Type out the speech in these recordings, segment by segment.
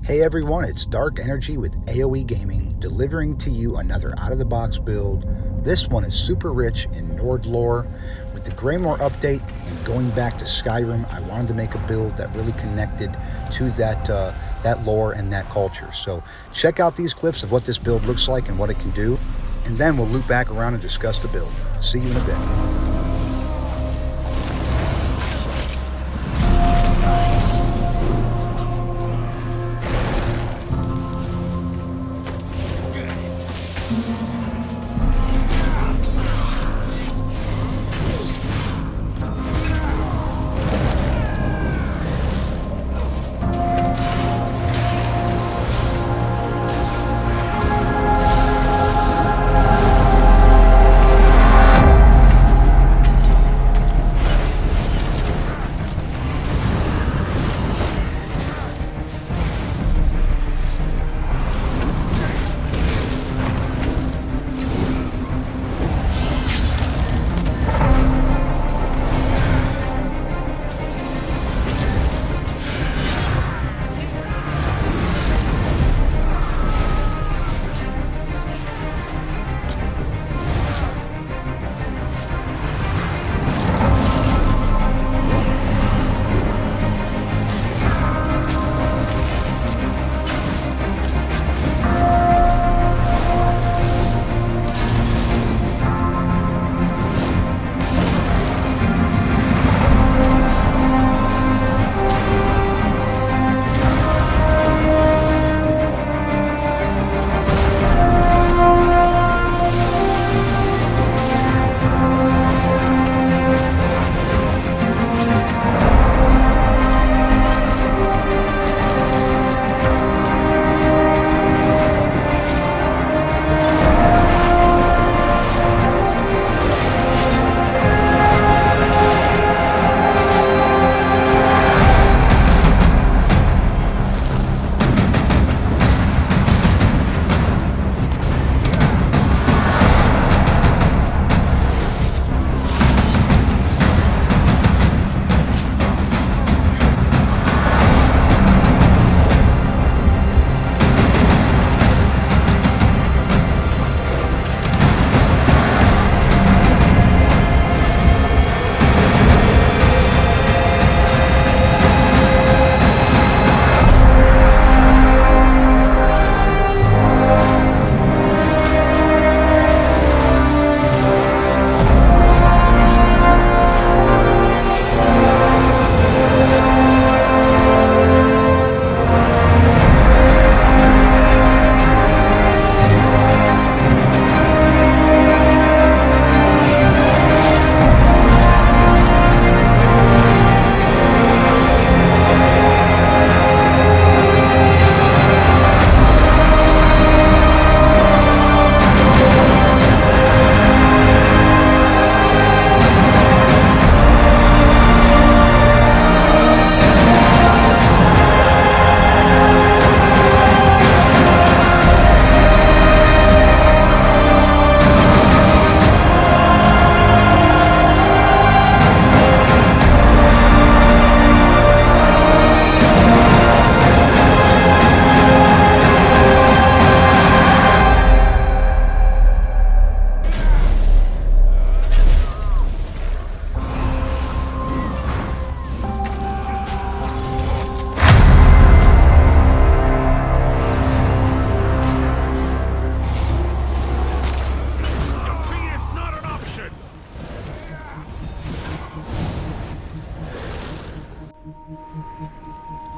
Hey everyone, it's Dark Energy with AoE Gaming, delivering to you another out-of-the-box build. This one is super rich in Nord lore. With the Greymoor update and going back to Skyrim, I wanted to make a build that really connected to that lore and that culture. So check out these clips of what this build looks like and what it can do, and then we'll loop back around and discuss the build. See you in a bit.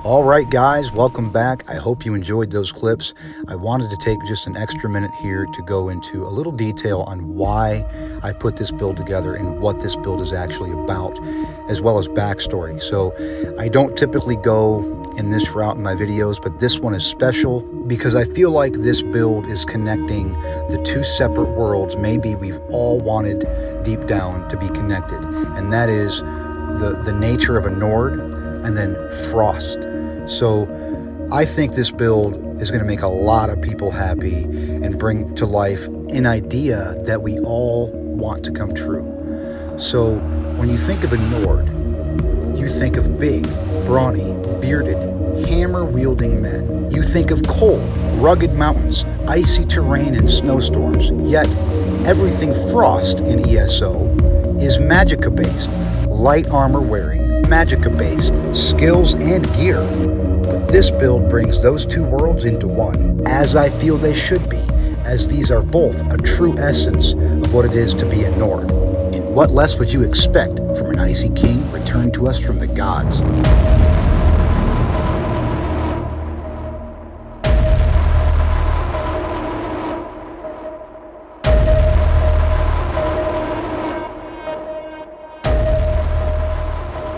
All right, guys, welcome back. I hope you enjoyed those clips. I wanted to take just an extra minute here to go into a little detail on why I put this build together and what this build is actually about, as well as backstory. So I don't typically go in this route in my videos, but this one is special because I feel like this build is connecting the two separate worlds maybe we've all wanted deep down to be connected, and that is the nature of a Nord and then Frost. So I think this build is going to make a lot of people happy and bring to life an idea that we all want to come true. So when you think of a Nord, you think of big, brawny, bearded, hammer armor-wielding men. You think of cold, rugged mountains, icy terrain, and snowstorms. Yet, everything Frost in ESO is magicka-based, light armor-wearing, magicka-based skills and gear. But this build brings those two worlds into one, as I feel they should be, as these are both a true essence of what it is to be a Nord. And what less would you expect from an icy king returned to us from the gods?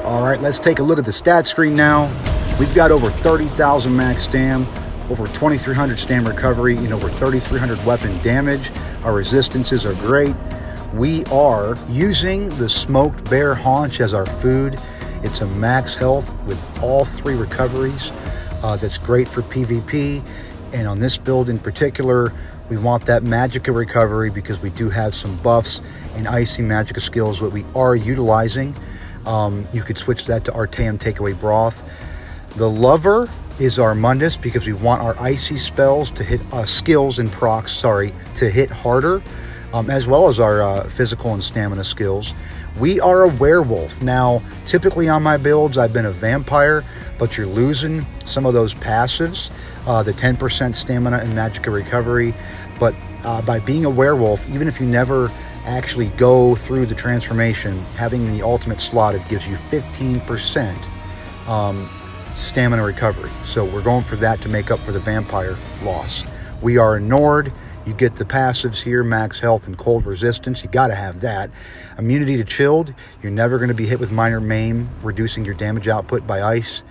Alright, let's take a look at the stat screen now. We've got over 30,000 max stam, over 2,300 stam recovery, and over 3,300 weapon damage. Our resistances are great. We are using the smoked bear haunch as our food. It's a max health with all 3 recoveries. That's great for PvP. And on this build in particular, we want that magicka recovery because we do have some buffs and icy magicka skills that we are utilizing. You could switch that to Artaeum Takeaway Broth. The Lover is our Mundus because we want our icy spells to hit skills and procs, to hit harder, as well as our physical and stamina skills. We are a werewolf. Now, typically on my builds, I've been a vampire, but you're losing some of those passives, the 10% stamina and magicka recovery. But by being a werewolf, even if you never actually go through the transformation, having the ultimate slotted gives you 15% stamina recovery. So we're going for that to make up for the vampire loss. We are a Nord. You get the passives here, max health and cold resistance. You got to have that. Immunity to chilled. You're never going to be hit with minor maim, reducing your damage output by ice.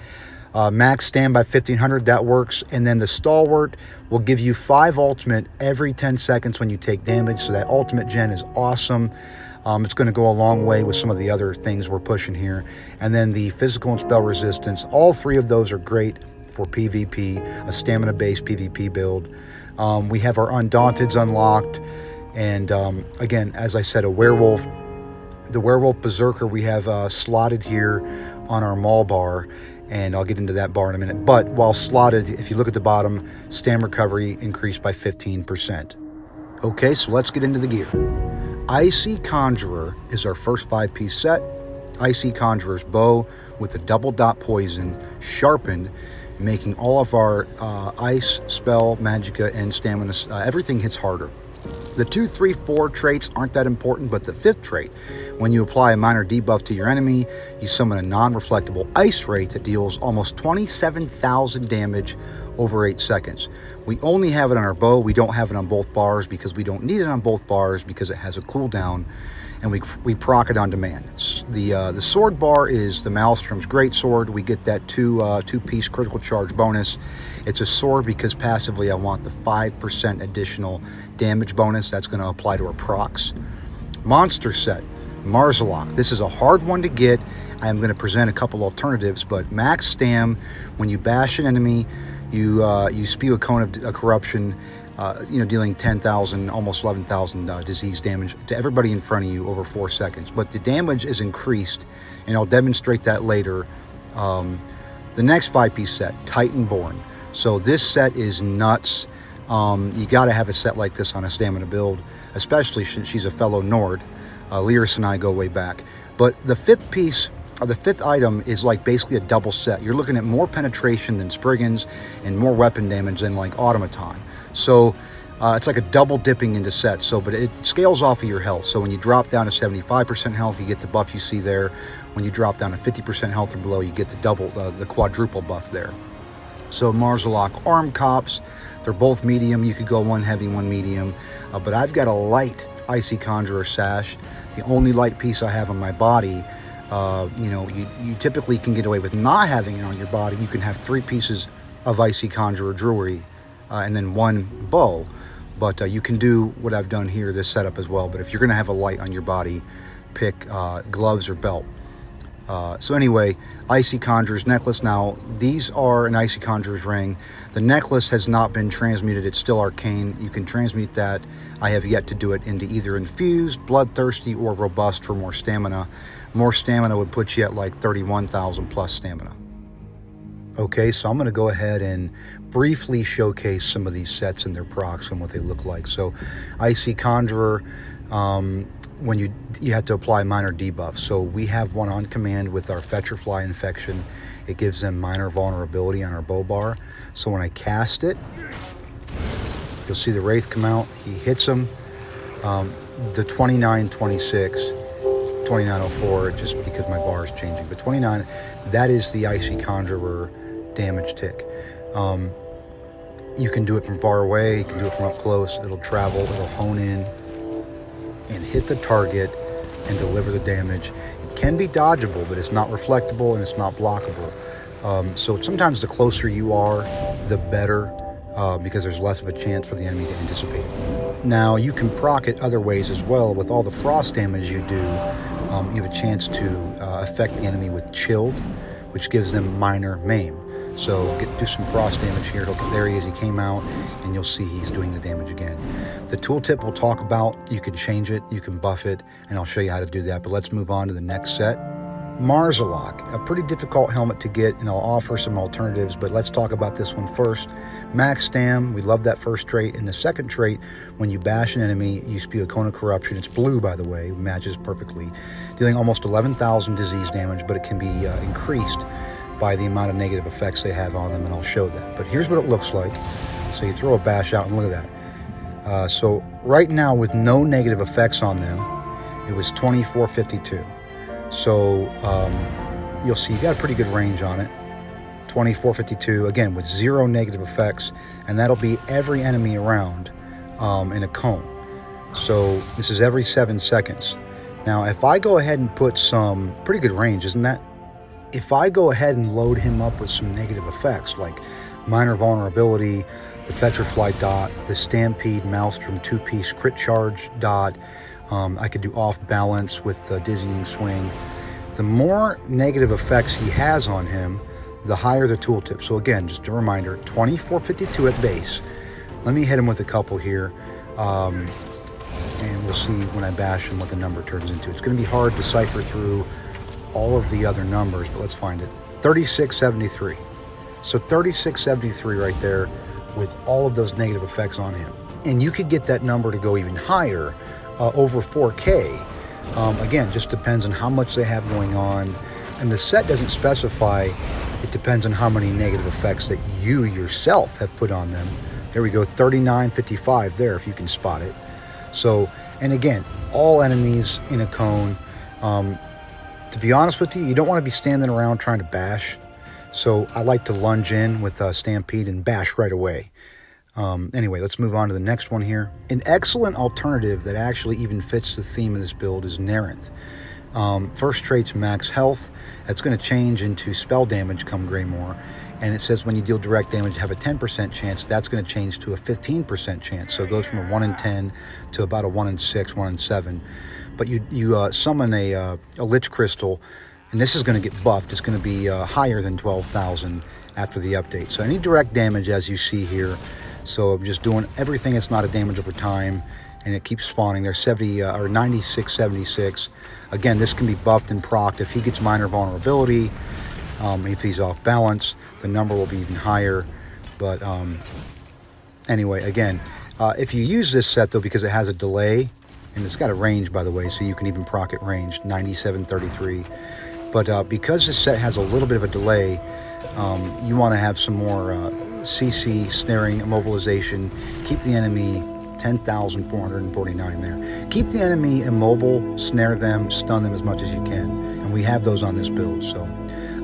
Max stand by 1500, that works. And then the Stalwart will give you 5 ultimate every 10 seconds when you take damage. So that ultimate gen is awesome. It's going to go a long way with some of the other things we're pushing here. And then the physical and spell resistance. All 3 of those are great for PvP, a stamina-based PvP build. We have our Undaunteds unlocked. And again, as I said, a werewolf. The Werewolf Berserker we have slotted here on our Maul bar. And I'll get into that bar in a minute. But while slotted, if you look at the bottom, stam recovery increased by 15%. Okay, so let's get into the gear. Icy Conjurer is our first 5-piece set. Icy Conjurer's bow with a double dot poison, sharpened, making all of our ice, spell, magicka, and stamina, everything hits harder. The 2, 3, 4 traits aren't that important, but the 5th trait, when you apply a minor debuff to your enemy, you summon a non-reflectable ice ray that deals almost 27,000 damage over 8 seconds. We only have it on our bow. We don't have it on both bars because we don't need it on both bars because it has a cooldown, and we proc it on demand. The sword bar is the Maelstrom's Greatsword. We get that 2-piece critical charge bonus. It's a sword because passively I want the 5% additional damage bonus. That's going to apply to our procs. Monster set, Marzalok. This is a hard one to get. I am going to present a couple alternatives, but max stam, when you bash an enemy, you spew a cone of corruption, dealing 10,000, almost 11,000 disease damage to everybody in front of you over 4 seconds. But the damage is increased, and I'll demonstrate that later. The next 5-piece set, Titanborn. So this set is nuts. You got to have a set like this on a stamina build, especially since she's a fellow Nord. Lyris and I go way back. But the 5th piece, the 5th item is like basically a double set. You're looking at more penetration than Spriggans and more weapon damage than like Automaton. So it's like a double dipping into sets. So, but it scales off of your health. So when you drop down to 75% health, you get the buff you see there. When you drop down to 50% health or below, you get the quadruple buff there. So Marzalok Arm Cops, they're both medium. You could go one heavy, one medium. But I've got a light Icy Conjurer sash, the only light piece I have on my body. You typically can get away with not having it on your body. You can have 3 pieces of Icy Conjurer jewelry and then 1 bow. But you can do what I've done here, this setup as well. But if you're going to have a light on your body, pick gloves or belt. So anyway, Icy Conjurer's necklace. Now, these are an Icy Conjurer's ring. The necklace has not been transmuted. It's still arcane. You can transmute that. I have yet to do it into either infused, bloodthirsty, or robust for more stamina. More stamina would put you at like 31,000 plus stamina. Okay, so I'm going to go ahead and briefly showcase some of these sets and their procs and what they look like. So Icy Conjurer, when you have to apply minor debuffs. So we have one on command with our Fetcher Fly Infection. It gives them minor vulnerability on our bow bar. So when I cast it, you'll see the Wraith come out. He hits him. The 2926, 2904, just because my bar is changing, but 29, that is the Icy Conjurer damage tick. You can do it from far away, you can do it from up close. It'll travel, it'll hone in and hit the target and deliver the damage. It can be dodgeable, but it's not reflectable and it's not blockable. So sometimes the closer you are, the better, because there's less of a chance for the enemy to anticipate it. Now you can proc it other ways as well. With all the frost damage you do, you have a chance to affect the enemy with chilled, which gives them minor maim. So do some frost damage here. There he is, he came out, and you'll see he's doing the damage again. The tooltip we'll talk about, you can change it, you can buff it, and I'll show you how to do that. But let's move on to the next set. Marzalok, a pretty difficult helmet to get, and I'll offer some alternatives, but let's talk about this one first. Max Stam, we love that first trait. And the second trait, when you bash an enemy, you spew a cone of corruption. It's blue, by the way, matches perfectly, dealing almost 11,000 disease damage, but it can be increased by the amount of negative effects they have on them, and I'll show that. But here's what it looks like. So you throw a bash out, and look at that. So right now, with no negative effects on them, it was 2452. So you'll see you got a pretty good range on it. 2452, again, with 0 negative effects, and that'll be every enemy around in a cone. So this is every 7 seconds. Now, if I go ahead and put some pretty good range, isn't that? If I go ahead and load him up with some negative effects like minor vulnerability, the Fetcher Fly dot, the Stampede Maelstrom 2-piece crit charge dot, I could do off balance with the dizzying swing. The more negative effects he has on him, the higher the tooltip. So again, just a reminder, 2452 at base. Let me hit him with a couple here, and we'll see when I bash him what the number turns into. It's going to be hard to decipher through all of the other numbers, but let's find it. 3673. So 3673 right there with all of those negative effects on him. And you could get that number to go even higher, over 4K. Again, just depends on how much they have going on. And the set doesn't specify. It depends on how many negative effects that you yourself have put on them. There we go, 3955 there, if you can spot it. So, and again, all enemies in a cone. To be honest with you, you don't want to be standing around trying to bash. So I like to lunge in with Stampede and bash right away. Anyway, let's move on to the next one here. An excellent alternative that actually even fits the theme of this build is Nerenth. First trait's max health. That's going to change into spell damage come Greymoor. And it says when you deal direct damage, have a 10% chance. That's going to change to a 15% chance. So it goes from a 1 in 10 to about a 1 in 6, 1 in 7. But you summon a Lich Crystal, and this is going to get buffed. It's going to be higher than 12,000 after the update. So any direct damage, as you see here. So I'm just doing everything that's not a damage over time, and it keeps spawning. There's 70 or 9676. Again, this can be buffed and procced. If he gets minor vulnerability, if he's off balance, the number will be even higher. But anyway, again, if you use this set though, because it has a delay, and it's got a range, by the way, so you can even proc it range, 9733. But because this set has a little bit of a delay, you want to have some more CC, snaring, immobilization. Keep the enemy 10,449 there. Keep the enemy immobile, snare them, stun them as much as you can. And we have those on this build. So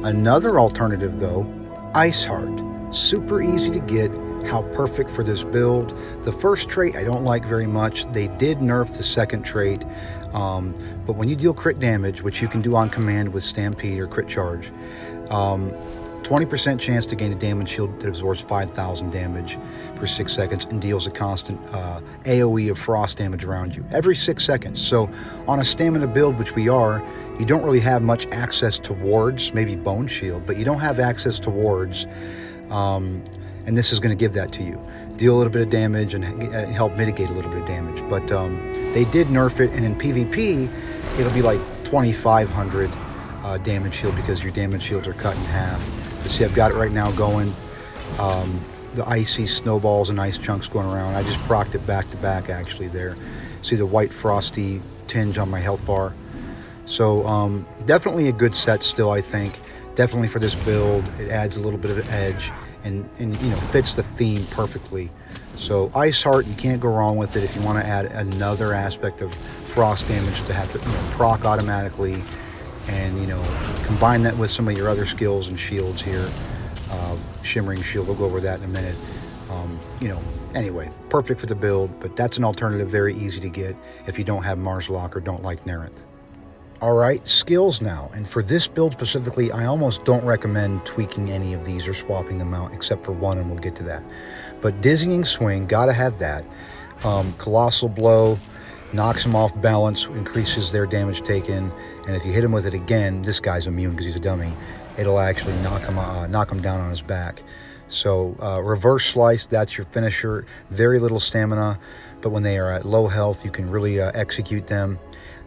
another alternative though, Ice Heart. Super easy to get. How perfect for this build. The first trait I don't like very much. They did nerf the second trait, but when you deal crit damage, which you can do on command with Stampede or crit charge, 20% chance to gain a damage shield that absorbs 5,000 damage for 6 seconds and deals a constant AoE of frost damage around you every 6 seconds. So on a stamina build, which we are, you don't really have much access to wards, maybe bone shield, but you don't have access to wards. And this is going to give that to you. Deal a little bit of damage and help mitigate a little bit of damage. But they did nerf it, and in PvP, it'll be like 2,500 damage shield because your damage shields are cut in half. But see, I've got it right now going. The icy snowballs and ice chunks going around. I just procced it back to back actually there. See the white frosty tinge on my health bar. So definitely a good set still, I think. Definitely for this build, it adds a little bit of an edge and you know, fits the theme perfectly. So Ice Heart, you can't go wrong with it if you want to add another aspect of frost damage to have to, you know, proc automatically, and you know, combine that with some of your other skills and shields here. Shimmering Shield, we'll go over that in a minute. You know, anyway, perfect for the build, but that's an alternative, very easy to get if you don't have Marslock or don't like Narenth. All right, skills now. And for this build specifically, I almost don't recommend tweaking any of these or swapping them out, except for one, and we'll get to that. But Dizzying Swing, gotta have that. Colossal Blow knocks them off balance, increases their damage taken, and if you hit him with it again, this guy's immune because he's a dummy, it'll actually knock him down on his back. So Reverse Slice, that's your finisher. Very little stamina, but when they are at low health, you can really execute them.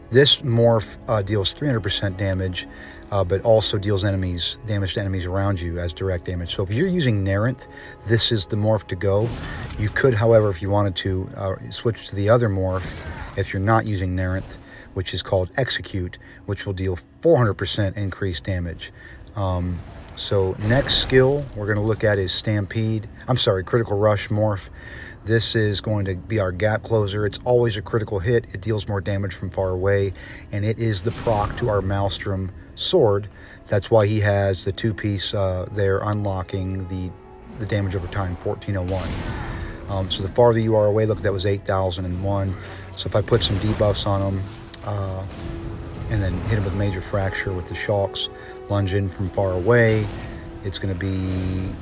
This morph deals 300% damage, but also deals damage to enemies around you as direct damage. So if you're using Narenth, this is the morph to go. You could, however, if you wanted to, switch to the other morph if you're not using Narenth, which is called Execute, which will deal 400% increased damage. So next skill we're going to look at is Critical Rush morph. This is going to be our gap closer. It's always a critical hit. It deals more damage from far away, and it is the proc to our Maelstrom sword. That's why he has the two-piece there, unlocking the damage over time, 1401. So the farther you are away, look, that was 8001. So if I put some debuffs on him, and then hit him with Major Fracture with the Shulks, lunge in from far away, it's going to be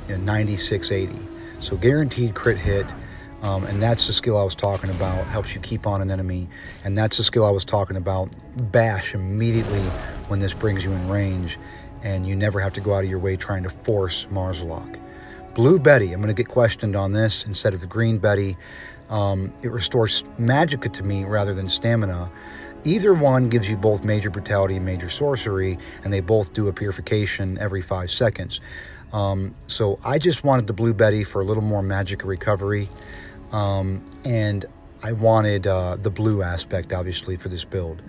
9680. So guaranteed crit hit, and that's the skill I was talking about. Helps you keep on an enemy, and that's the skill I was talking about. Bash immediately when this brings you in range, and you never have to go out of your way trying to force Marslock. Blue Betty, I'm going to get questioned on this instead of the green Betty. It restores magicka to me rather than stamina. Either one gives you both Major Brutality and Major Sorcery, and they both do a purification every 5 seconds. So I just wanted the Blue Betty for a little more magicka recovery, and I wanted the blue aspect, obviously, for this build.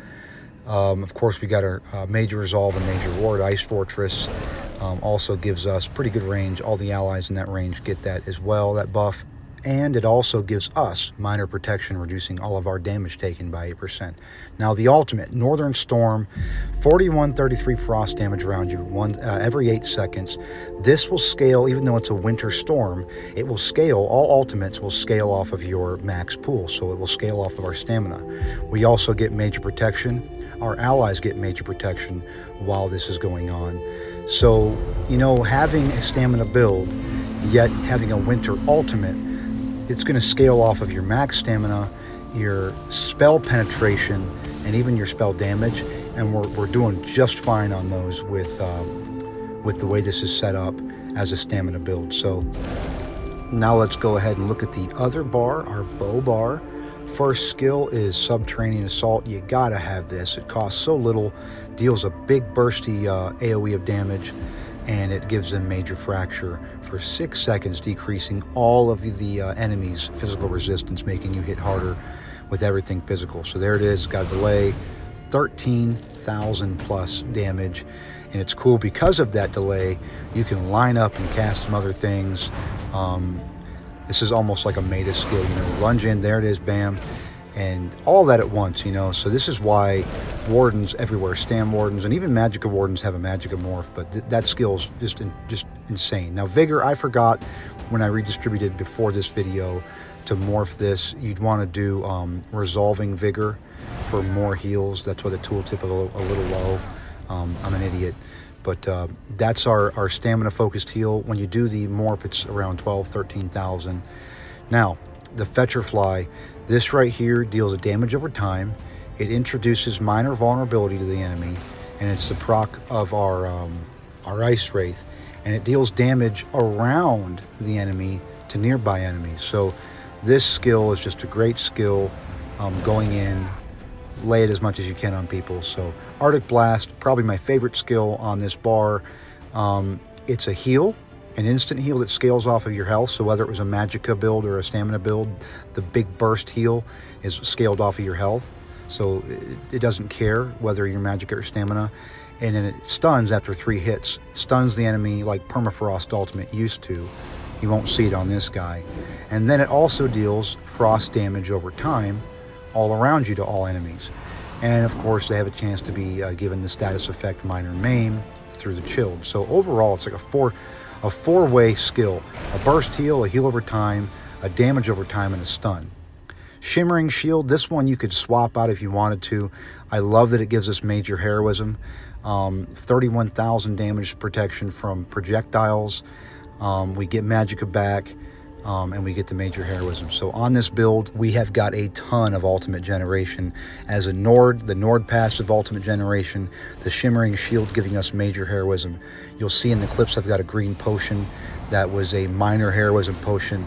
Of course, we got our Major Resolve and Major Ward. Ice Fortress also gives us pretty good range. All the allies in that range get that as well, that buff. And it also gives us minor protection, reducing all of our damage taken by 8%. Now the ultimate, Northern Storm, 4133 frost damage around you every 8 seconds. This will scale, even though it's a winter storm, it will scale, all ultimates will scale off of your max pool, so it will scale off of our stamina. We also get major protection. Our allies get major protection while this is going on. So, you know, having a stamina build, yet having a winter ultimate, it's going to scale off of your max stamina, your spell penetration, and even your spell damage, and we're doing just fine on those with the way this is set up as a stamina build. So now let's go ahead and look at the other bar, our bow bar. First skill is Subterranean Assault. You gotta have this. It costs so little, deals a big bursty AoE of damage, and it gives them Major Fracture for 6 seconds, decreasing all of the enemy's physical resistance, making you hit harder with everything physical. So there it is, got a delay, 13,000 plus damage, and it's cool because of that delay. You can line up and cast some other things. This is almost like a meta skill, you know, lunge in, there it is, bam, and all that at once, you know. So this is why wardens everywhere, Stam Wardens, and even Magicka Wardens have a Magicka morph, but that skill is just insane. Now Vigor, I forgot when I redistributed before this video to morph this. You'd want to do Resolving Vigor for more heals. That's why the tooltip is a little low. I'm an idiot. But that's our stamina focused heal. When you do the morph, it's around 13,000. Now, the Fetcher Fly, this right here deals a damage over time. It introduces minor vulnerability to the enemy, and it's the proc of our Ice Wraith, and it deals damage around the enemy to nearby enemies. So this skill is just a great skill, going in, lay it as much as you can on people. So Arctic Blast, probably my favorite skill on this bar. It's a heal, an instant heal that scales off of your health. So whether it was a magicka build or a stamina build, the big burst heal is scaled off of your health. So it doesn't care whether you're magicka or stamina. And then it stuns after 3 hits. Stuns the enemy like Permafrost Ultimate used to. You won't see it on this guy. And then it also deals frost damage over time all around you to all enemies. And of course they have a chance to be given the status effect Minor Maim through the chilled. So overall it's like a four-way skill: a burst heal, a heal over time, a damage over time, and a stun. Shimmering Shield, this one you could swap out if you wanted to. I love that it gives us major heroism, 31,000 damage protection from projectiles. We get magicka back, and we get the major heroism. So on this build, we have got a ton of ultimate generation. As a Nord, the Nord passive ultimate generation, the Shimmering Shield giving us major heroism. You'll see in the clips I've got a green potion that was a minor heroism potion.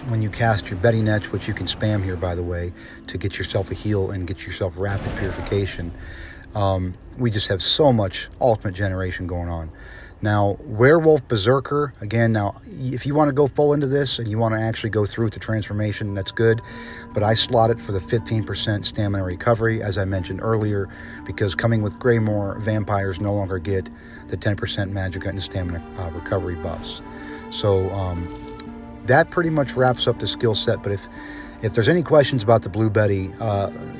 When you cast your Betty Netch, which you can spam here by the way, to get yourself a heal and get yourself rapid purification. We just have so much ultimate generation going on. Now, Werewolf Berserker, again, now, if you want to go full into this and you want to actually go through with the transformation, that's good. But I slot it for the 15% stamina recovery, as I mentioned earlier, because coming with Greymoor, vampires no longer get the 10% magicka and stamina recovery buffs. So that pretty much wraps up the skill set. But if there's any questions about the Blue Betty,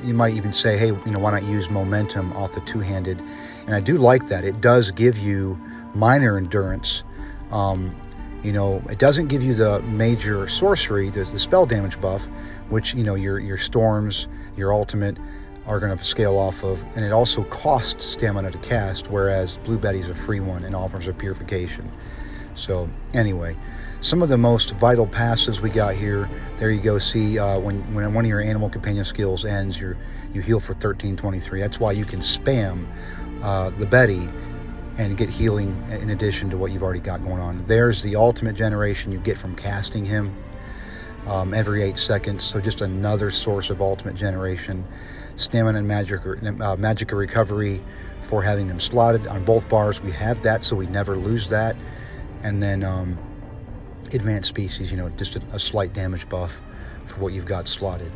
you might even say, hey, why not use momentum off the two-handed? And I do like that. It does give you minor endurance. It doesn't give you the major sorcery, the spell damage buff, which your storms, your ultimate are going to scale off of, and it also costs stamina to cast, whereas Blue Betty's a free one and offers a purification. So anyway, some of the most vital passives we got here. There you go. See, when one of your animal companion skills ends, you heal for 1323. That's why you can spam the Betty and get healing in addition to what you've already got going on. There's the ultimate generation you get from casting him every 8 seconds. So just another source of ultimate generation. Stamina and magicka recovery for having them slotted on both bars. We have that, so we never lose that. And then advanced species, just a slight damage buff for what you've got slotted.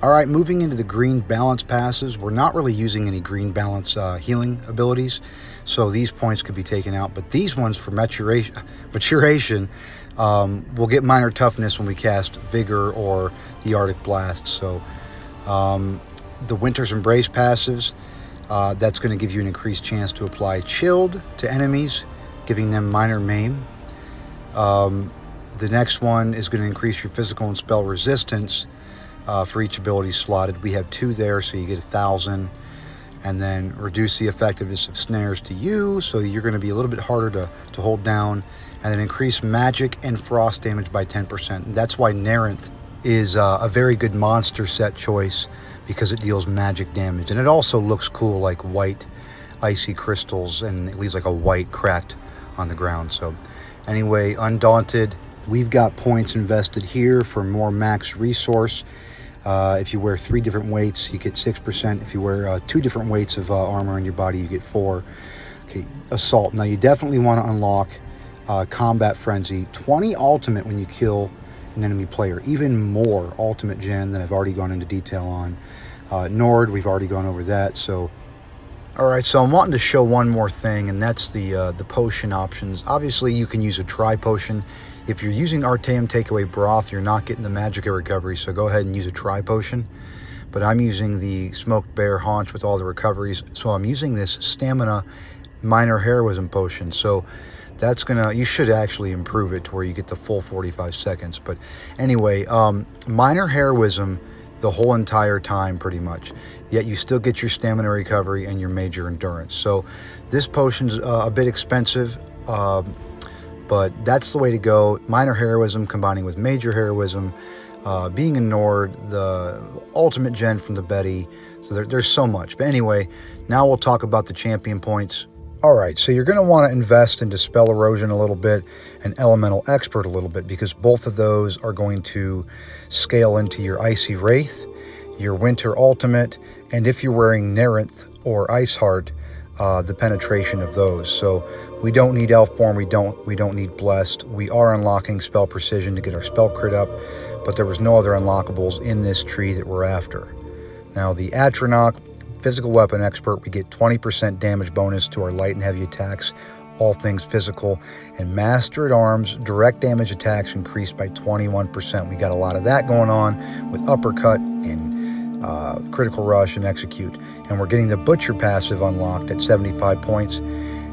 All right, moving into the green balance passes. We're not really using any green balance healing abilities, so these points could be taken out. But these ones for maturation, we'll get minor toughness when we cast Vigor or the Arctic Blast. So the Winter's Embrace passives, that's going to give you an increased chance to apply Chilled to enemies, giving them minor maim. The next one is going to increase your physical and spell resistance for each ability slotted. We have 2 there, so you get 1,000. And then reduce the effectiveness of snares to you, so you're going to be a little bit harder to hold down. And then increase magic and frost damage by 10%. And that's why Nerenth is a very good monster set choice, because it deals magic damage. And it also looks cool, like white icy crystals, and it leaves like a white cracked on the ground. So anyway, Undaunted, we've got points invested here for more max resource. If you wear 3 different weights, you get 6%. If you wear 2 different weights of armor on your body, you get 4. Okay, Assault. Now you definitely want to unlock Combat Frenzy. 20 ultimate when you kill an enemy player. Even more ultimate gen than I've already gone into detail on. Nord, we've already gone over that. So, all right, so I'm wanting to show one more thing, and that's the potion options. Obviously, you can use a tri-potion. If you're using Artaeum Takeaway Broth, you're not getting the magicka recovery, so go ahead and use a tri-potion. But I'm using the Smoked Bear Haunch with all the recoveries, so I'm using this Stamina Minor Heroism Potion. So that's you should actually improve it to where you get the full 45 seconds. But anyway, Minor Heroism the whole entire time pretty much, yet you still get your stamina recovery and your major endurance. So this potion's a bit expensive, but that's the way to go. Minor heroism combining with major heroism, being a Nord, the ultimate gen from the Betty. So there's so much. But anyway, now we'll talk about the champion points. All right, so you're going to want to invest in Dispel Erosion a little bit and Elemental Expert a little bit, because both of those are going to scale into your Icy Wraith, your Winter Ultimate, and if you're wearing Nerenth or Iceheart, the penetration of those. So we don't need Elfborn, we don't need Blessed. We are unlocking Spell Precision to get our spell crit up, but there was no other unlockables in this tree that we're after. Now the Atronach, Physical Weapon Expert, we get 20% damage bonus to our light and heavy attacks, all things physical, and Master at Arms, direct damage attacks increased by 21%. We got a lot of that going on with Uppercut and Critical Rush and Execute. And we're getting the Butcher passive unlocked at 75 points.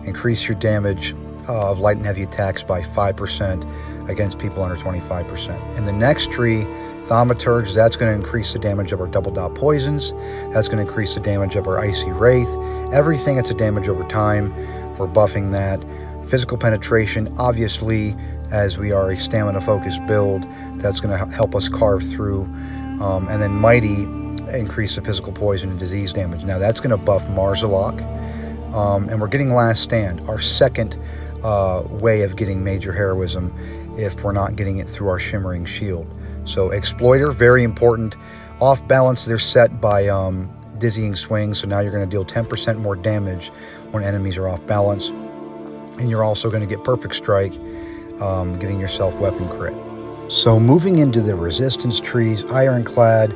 Increase your damage of light and heavy attacks by 5% against people under 25%. And the next tree, Thaumaturge, that's going to increase the damage of our double dot poisons. That's going to increase the damage of our Icy Wraith. Everything that's a damage over time, we're buffing that. Physical penetration, obviously, as we are a stamina focused build, that's going to help us carve through. And then Mighty, increase the physical poison and disease damage. Now that's going to buff Marzalok. And we're getting Last Stand, our second way of getting major heroism if we're not getting it through our Shimmering Shield. So Exploiter, very important. Off balance, they're set by Dizzying Swing, so now you're going to deal 10% more damage when enemies are off balance. And you're also going to get Perfect Strike, giving yourself weapon crit. So moving into the resistance trees, Ironclad,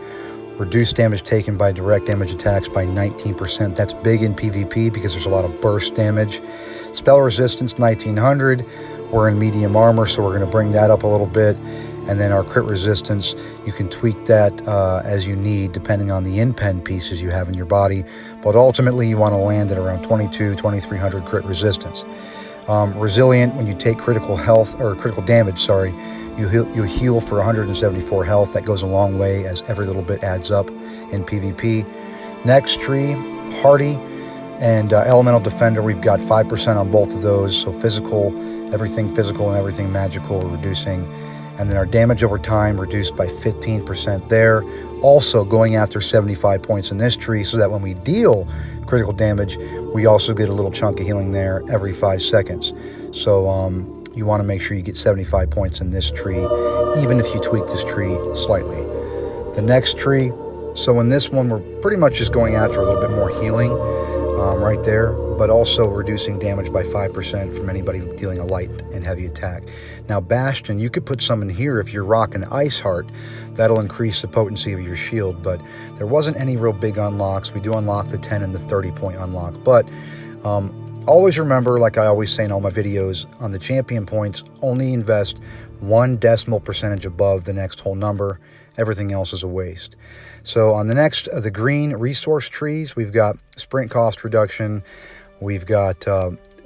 reduced damage taken by direct damage attacks by 19%. That's big in PvP because there's a lot of burst damage. Spell resistance, 1900. We're in medium armor, so we're going to bring that up a little bit. And then our crit resistance, you can tweak that as you need, depending on the in-pen pieces you have in your body. But ultimately, you want to land at around 2300 crit resistance. Resilient, when you take critical damage, you heal for 174 health. That goes a long way, as every little bit adds up in PvP. Next tree, Hardy and Elemental Defender. We've got 5% on both of those. So everything physical and everything magical we're reducing. And then our damage over time reduced by 15% there. Also going after 75 points in this tree, so that when we deal critical damage, we also get a little chunk of healing there every 5 seconds. So you want to make sure you get 75 points in this tree, even if you tweak this tree slightly. The next tree, so in this one, we're pretty much just going after a little bit more healing right there, but also reducing damage by 5% from anybody dealing a light and heavy attack. Now, Bastion, you could put some in here if you're rocking Ice Heart. That'll increase the potency of your shield, but there wasn't any real big unlocks. We do unlock the 10 and the 30-point unlock, but always remember, like I always say in all my videos, on the champion points, only invest 1 decimal percentage above the next whole number. Everything else is a waste. So on the next, the green resource trees, we've got sprint cost reduction. We've got,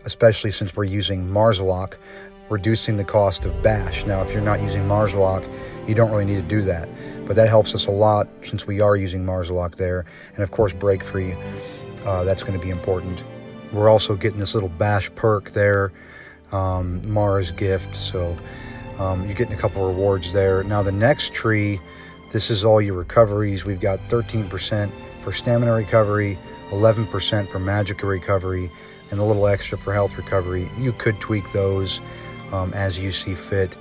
especially since we're using Marzalok, reducing the cost of Bash. Now, if you're not using Marzalok, you don't really need to do that. But that helps us a lot since we are using Marzalok there. And of course, Break Free, that's going to be important. We're also getting this little Bash perk there, Mars gift, so you're getting a couple rewards there. Now the next tree, this is all your recoveries. We've got 13% for stamina recovery, 11% for magicka recovery, and a little extra for health recovery. You could tweak those as you see fit.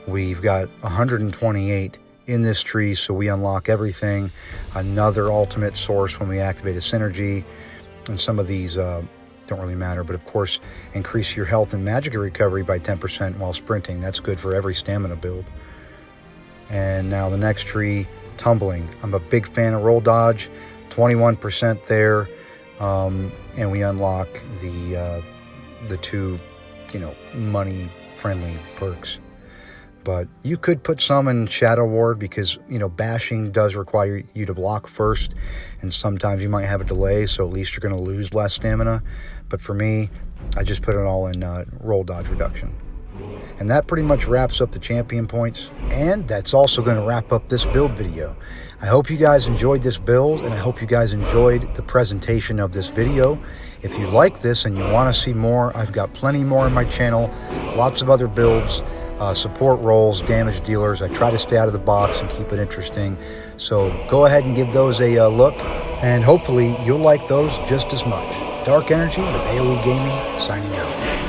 We've got 128 in this tree, so we unlock everything. Another ultimate source when we activate a synergy, and some of these don't really matter, but of course, increase your health and magicka recovery by 10% while sprinting. That's good for every stamina build. And now the next tree, Tumbling. I'm a big fan of roll dodge, 21% there, and we unlock the two, money-friendly perks. But you could put some in Shadow Ward because, bashing does require you to block first, and sometimes you might have a delay, so at least you're going to lose less stamina. But for me, I just put it all in roll dodge reduction. And that pretty much wraps up the champion points. And that's also going to wrap up this build video. I hope you guys enjoyed this build, and I hope you guys enjoyed the presentation of this video. If you like this and you want to see more, I've got plenty more on my channel, lots of other builds, support roles, damage dealers. I try to stay out of the box and keep it interesting. So go ahead and give those a look, and hopefully you'll like those just as much. Dark Energy with AOE Gaming, signing out.